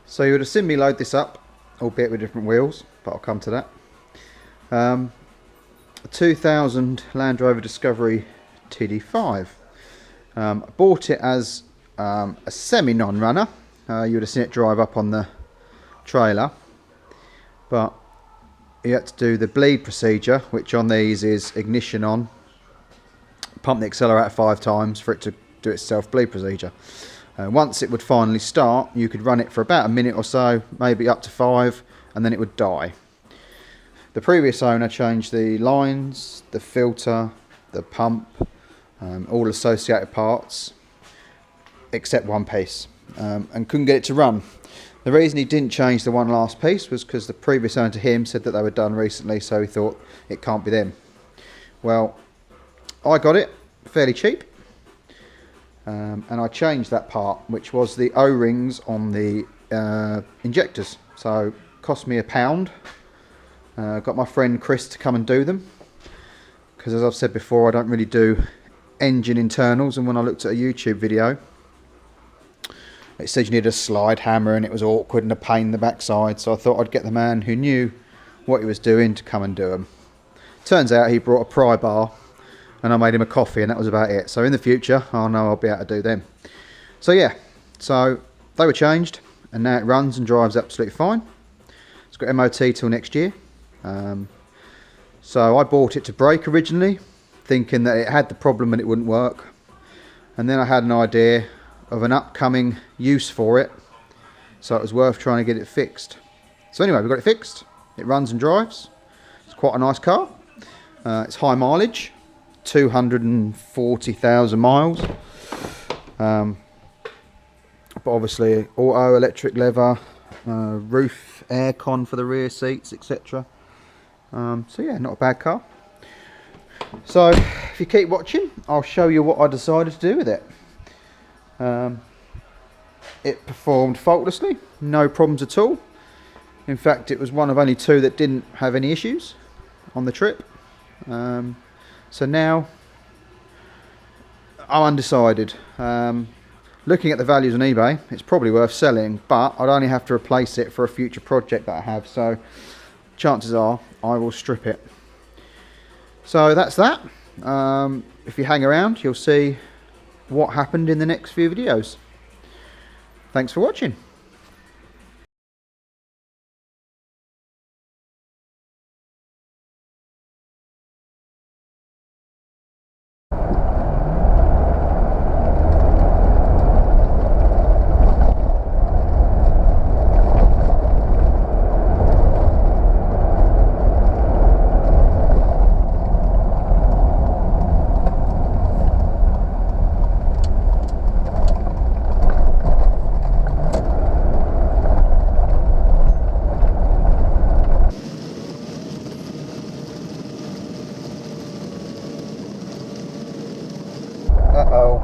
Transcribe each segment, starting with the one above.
So you would have seen me load this up, albeit with different wheels, but I'll come to that. A 2000 Land Rover Discovery TD5. I bought it as a semi-non-runner. You would have seen it drive up on the trailer, but you had to do the bleed procedure, which on these is ignition on, pump the accelerator 5 times for it to do its self-bleed procedure. Once it would finally start, you could run it for about a minute or so, maybe up to 5, and then it would die. The previous owner changed the lines, the filter, the pump, all associated parts, except one piece, and couldn't get it to run. The reason he didn't change the one last piece was because the previous owner to him said that they were done recently, so he thought it can't be them. Well, I got it fairly cheap. And I changed that part, which was the O-rings on the injectors. So it cost me £1. Got my friend Chris to come and do them, because as I've said before, I don't really do engine internals, and when I looked at a YouTube video, it said you needed a slide hammer and it was awkward and a pain in the backside, so I thought I'd get the man who knew what he was doing to come and do them. Turns out he brought a pry bar, and I made him a coffee, and that was about it. So in the future, I know I'll be able to do them. So yeah, so they were changed, and now it runs and drives absolutely fine. It's got MOT till next year. So I bought it to break originally, thinking that it had the problem and it wouldn't work. And then I had an idea of an upcoming use for it, so it was worth trying to get it fixed. So anyway, we got it fixed. It runs and drives. It's quite a nice car. It's high mileage. 240,000 miles, but obviously auto, electric lever, roof aircon for the rear seats, etc. So yeah, not a bad car. So if you keep watching, I'll show you what I decided to do with it. It performed faultlessly, no problems at all. In fact, it was one of only 2 that didn't have any issues on the trip. So now I'm undecided. Looking at the values on eBay, it's probably worth selling, but I'd only have to replace it for a future project that I have, so chances are I will strip it. So that's that. If you hang around, you'll see what happened in the next few videos. Thanks for watching. Uh-oh.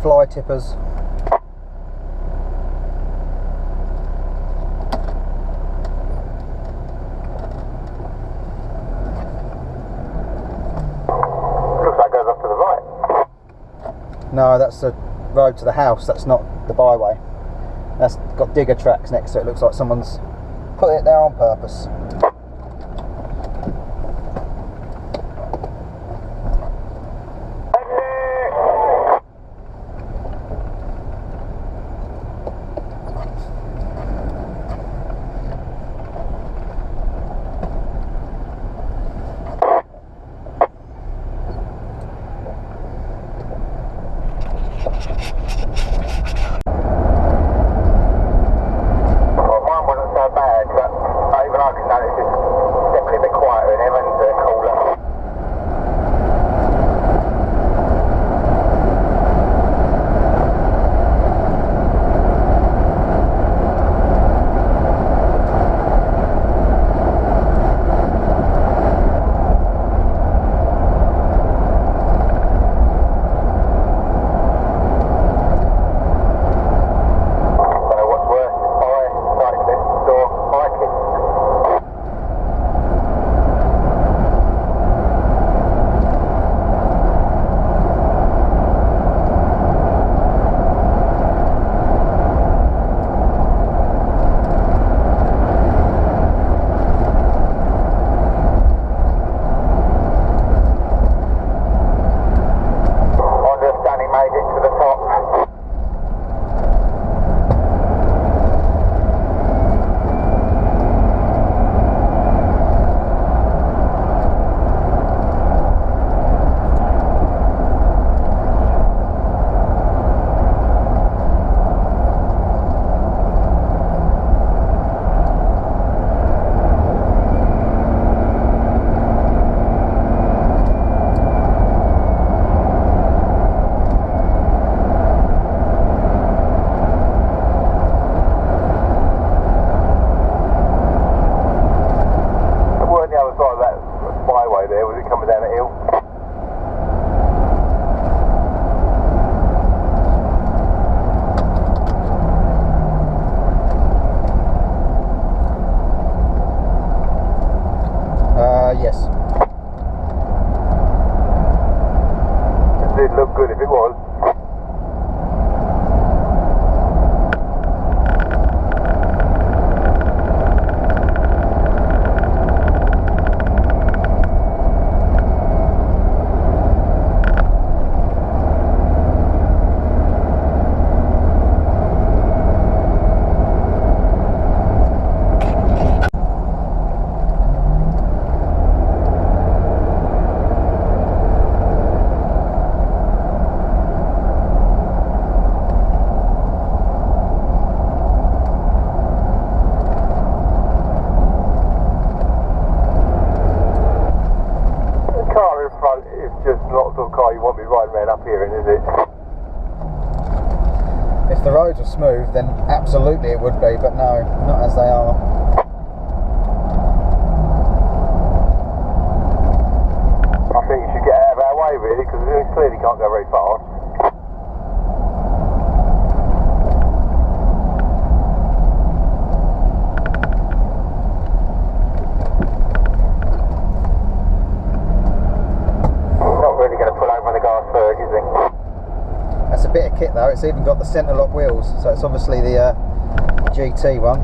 Fly tippers. Looks like it goes off to the right. No, that's the road to the house, that's not the byway. That's got digger tracks next to it. Looks like someone's put it there on purpose. Well, mine wasn't so bad, but even I can notice it's It'd look good if it was. If the roads were smooth, then absolutely it would be, but no, not as they are. I think you should get out of our way really, because we clearly can't go very fast. Not really going to pull over on the gas third, you think? That's a bit of kit though, it's even got the centre lock wheels, so it's obviously the GT one.